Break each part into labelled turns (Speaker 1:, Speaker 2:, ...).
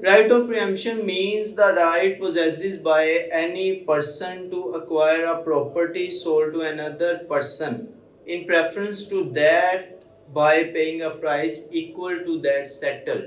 Speaker 1: Right of preemption means the right possessed by any person to acquire a property sold to another person in preference to that by paying a price equal to that settled.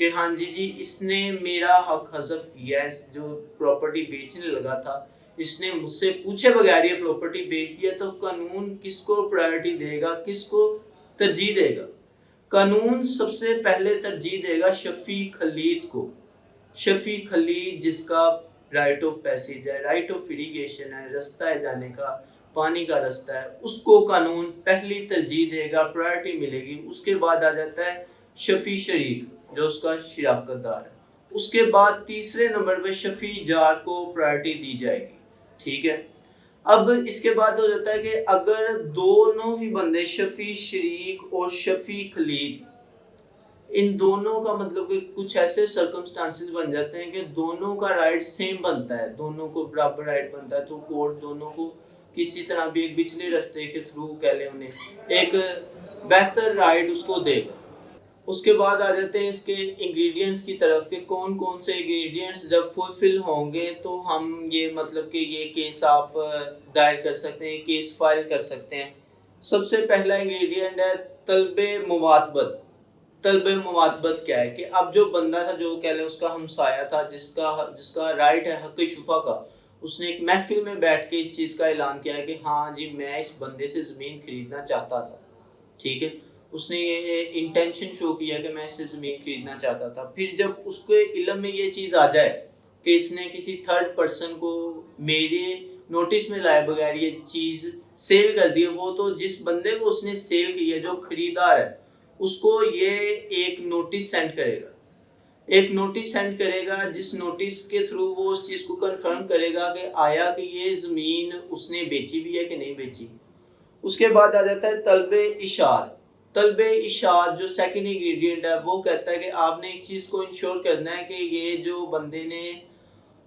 Speaker 1: کہ ہاں جی اس نے میرا حق حذف کیا ہے، جو property بیچنے لگا تھا اس نے مجھ سے پوچھے بغیر یہ پراپرٹی بیچ دیا، تو قانون کس کو پرائیورٹی دے گا، کس کو ترجیح دے گا؟ قانون سب سے پہلے ترجیح دے گا شفیع خلید کو۔ شفیع خلید جس کا رائٹ آف پیسیج ہے، رائٹ آف اریگیشن ہے، رستہ ہے جانے کا، پانی کا رستہ ہے، اس کو قانون پہلی ترجیح دے گا، پرائیورٹی ملے گی۔ اس کے بعد آ جاتا ہے شفیع شریک جو اس کا شراکت دار ہے۔ اس کے بعد تیسرے نمبر پہ شفیع جار کو پرائیورٹی دی جائے گی، ٹھیک ہے۔ اب اس کے بعد ہو جاتا ہے کہ اگر دونوں ہی بندے شفیع شریک اور شفیع خلید، ان دونوں کا مطلب کہ کچھ ایسے سرکمسٹانسز بن جاتے ہیں کہ دونوں کا رائٹ سیم بنتا ہے، دونوں کو برابر رائٹ بنتا ہے، تو کورٹ دونوں کو کسی طرح بھی ایک بچلے رستے کے تھرو کہہ لیں انہیں ایک بہتر رائٹ اس کو دے گا۔ اس کے بعد آ جاتے ہیں اس کے انگریڈینٹس کی طرف کہ کون کون سے انگریڈینٹس جب فلفل ہوں گے تو ہم یہ مطلب کہ یہ کیس آپ دائر کر سکتے ہیں، کیس فائل کر سکتے ہیں۔ سب سے پہلا انگریڈینٹ ہے طلب مواتبت۔ طلب مواتبت کیا ہے کہ اب جو بندہ تھا، جو کہہ لیں اس کا ہمسایہ تھا، جس کا رائٹ ہے حق شفا کا، اس نے ایک محفل میں بیٹھ کے اس چیز کا اعلان کیا ہے کہ ہاں جی میں اس بندے سے زمین خریدنا چاہتا تھا، ٹھیک ہے۔ اس نے یہ انٹینشن شو کیا کہ میں اس سے زمین خریدنا چاہتا تھا۔ پھر جب اس کے علم میں یہ چیز آ جائے کہ اس نے کسی تھرڈ پرسن کو میرے نوٹس میں لائے بغیر یہ چیز سیل کر دی ہے، وہ تو جس بندے کو اس نے سیل کی ہے جو خریدار ہے اس کو یہ ایک نوٹس سینڈ کرے گا، ایک نوٹس سینڈ کرے گا جس نوٹس کے تھرو وہ اس چیز کو کنفرم کرے گا کہ آیا کہ یہ زمین اس نے بیچی بھی ہے کہ نہیں بیچی۔ اس کے بعد آ جاتا ہے طلب اشار۔ طلب اشار جو سیکنڈ انگریڈینٹ ہے وہ کہتا ہے کہ آپ نے اس چیز کو انشور کرنا ہے کہ یہ جو بندے نے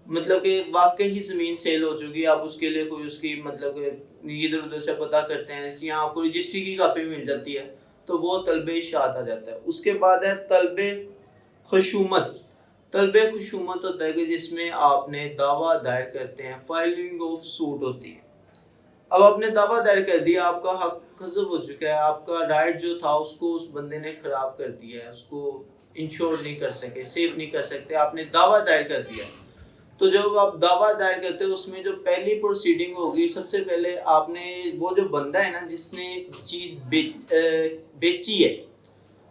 Speaker 1: مطلب کہ واقعی زمین سیل ہو چکی ہے، آپ اس کے لیے کوئی اس کی مطلب کہ ادھر ادھر سے پتہ کرتے ہیں یا آپ کو رجسٹری کی کاپی مل جاتی ہے تو وہ طلب اشاعت آ جاتا ہے۔ اس کے بعد ہے طلب خشومت۔ طلب خشومت ہوتا ہے کہ جس میں آپ نے دعویٰ دائر کرتے ہیں، فائلنگ آف سوٹ ہوتی ہے۔ اب آپ نے دعویٰ دائر کر دیا، آپ کا حق حذف ہو چکا ہے، آپ کا رائٹ جو تھا اس کو اس بندے نے خراب کر دیا ہے، اس کو انشور نہیں کر سکے، سیف نہیں کر سکتے، آپ نے دعویٰ دائر کر دیا۔ تو جب آپ دعویٰ دائر کرتے ہو اس میں جو پہلی پروسیڈنگ ہوگی، سب سے پہلے آپ نے وہ جو بندہ ہے نا جس نے چیز بیچی ہے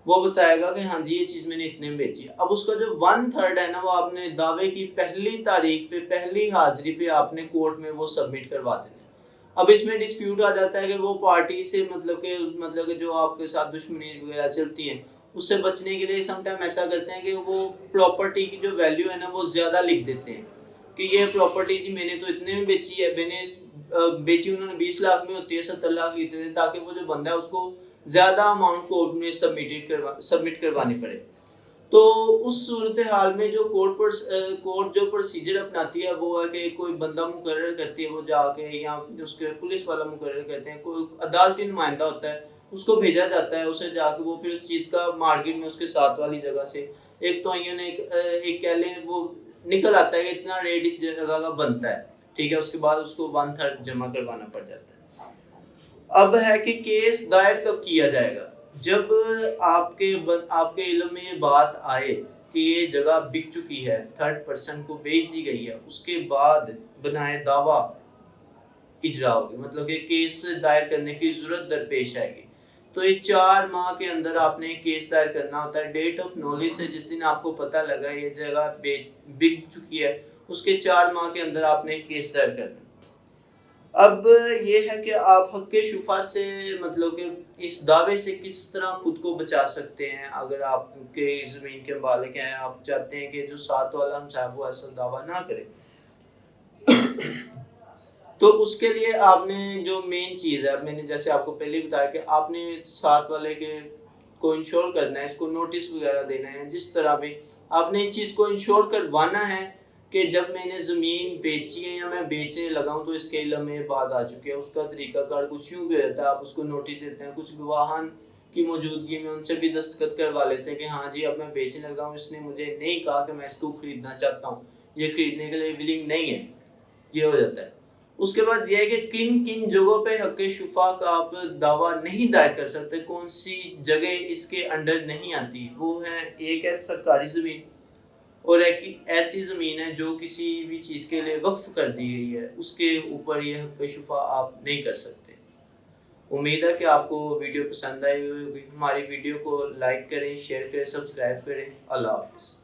Speaker 1: وہ بتائے گا کہ ہاں جی یہ چیز میں نے اتنے میں بیچی ہے۔ اب اس کا جو 1/3 ہے نا وہ آپ نے دعوے کی پہلی تاریخ پہ پہلی حاضری پہ آپ نے کورٹ میں وہ سبمٹ کروا دینا ہے۔ اب اس میں ڈسپیوٹ آ جاتا ہے کہ وہ پارٹی سے مطلب کہ جو آپ کے ساتھ دشمنی وغیرہ چلتی ہیں اس سے بچنے کے لیے سم ٹائم ایسا کرتے ہیں کہ وہ پراپرٹی کی جو ویلیو ہے نا وہ زیادہ لکھ دیتے ہیں کہ یہ پراپرٹی جی میں نے تو اتنے میں بیچی ہے، میں نے بیچی انہوں نے 20 لاکھ میں ہوتی ہے 70 لاکھ لیتے تھے، تاکہ وہ جو بندہ ہے اس کو زیادہ اماؤنٹ کورٹ میں سبمٹ کروانی پڑے۔ تو اس صورتحال میں جو کورٹ جو پروسیجر اپناتی ہے وہ ہے کہ کوئی بندہ مقرر کرتی ہے، وہ جا کے یا اس کے پولیس والا مقرر کرتے ہیں، کوئی عدالتی نمائندہ ہوتا ہے اس کو بھیجا جاتا ہے، اسے جا کے وہ پھر اس چیز کا مارکیٹ میں اس کے ساتھ والی جگہ سے ایک تو ایک کہہ لیں وہ نکل آتا ہے کہ اتنا ریٹ اس جگہ کا بنتا ہے، ٹھیک ہے۔ اس کے بعد اس کو 1/3 جمع کروانا پڑ جاتا ہے۔ اب ہے کہ کیس دائر کب کیا جائے گا؟ جب آپ کے علم میں یہ بات آئے کہ یہ جگہ بک چکی ہے، تھرڈ پرسن کو بیچ دی گئی ہے، اس کے بعد بنائے دعویٰ اجرا ہوگی، مطلب کہ کیس دائر کرنے کی ضرورت درپیش آئے گی۔ تو یہ 4 ماہ کے اندر آپ نے کیس دائر کرنا ہوتا ہے۔ ڈیٹ آف نالج سے جس دن آپ کو پتہ لگا یہ جگہ بک چکی ہے اس کے 4 ماہ کے اندر آپ نے کیس دائر کرنا۔ اب یہ ہے کہ آپ حق شفا سے مطلب کہ اس دعوے سے کس طرح خود کو بچا سکتے ہیں۔ اگر آپ کے زمین کے مالک ہیں، آپ چاہتے ہیں کہ جو ساتھ والا ہم صاحب وہ ایسا دعویٰ نہ کرے، تو اس کے لیے آپ نے جو مین چیز ہے، میں نے جیسے آپ کو پہلے بتایا کہ آپ نے ساتھ والے کے کو انشور کرنا ہے، اس کو نوٹس وغیرہ دینا ہے، جس طرح بھی آپ نے اس چیز کو انشور کروانا ہے کہ جب میں نے زمین بیچی ہے یا میں بیچنے لگا ہوں تو اس کے علم میں بات آ چکی ہے۔ اس کا طریقہ کار کچھ یوں بھی رہتا ہے، آپ اس کو نوٹس دیتے ہیں، کچھ گواہان کی موجودگی میں ان سے بھی دستخط کروا لیتے ہیں کہ ہاں جی اب میں بیچنے لگا ہوں، اس نے مجھے نہیں کہا کہ میں اس کو خریدنا چاہتا ہوں، یہ خریدنے کے لیے ولنگ نہیں ہے، یہ ہو جاتا ہے۔ اس کے بعد یہ ہے کہ کن کن جگہوں پہ حق شفا کا آپ دعویٰ نہیں دائر کر سکتے، کون سی جگہ اس کے انڈر نہیں آتی. وہ ہے ایک ہے سرکاری زمین، اور ایک ایسی زمین ہے جو کسی بھی چیز کے لیے وقف کر دی گئی ہے، اس کے اوپر یہ حق شفا آپ نہیں کر سکتے. امید ہے کہ آپ کو ویڈیو پسند آئی ہوگی. ہماری ویڈیو کو لائک کریں، شیئر کریں، سبسکرائب کریں. اللہ حافظ.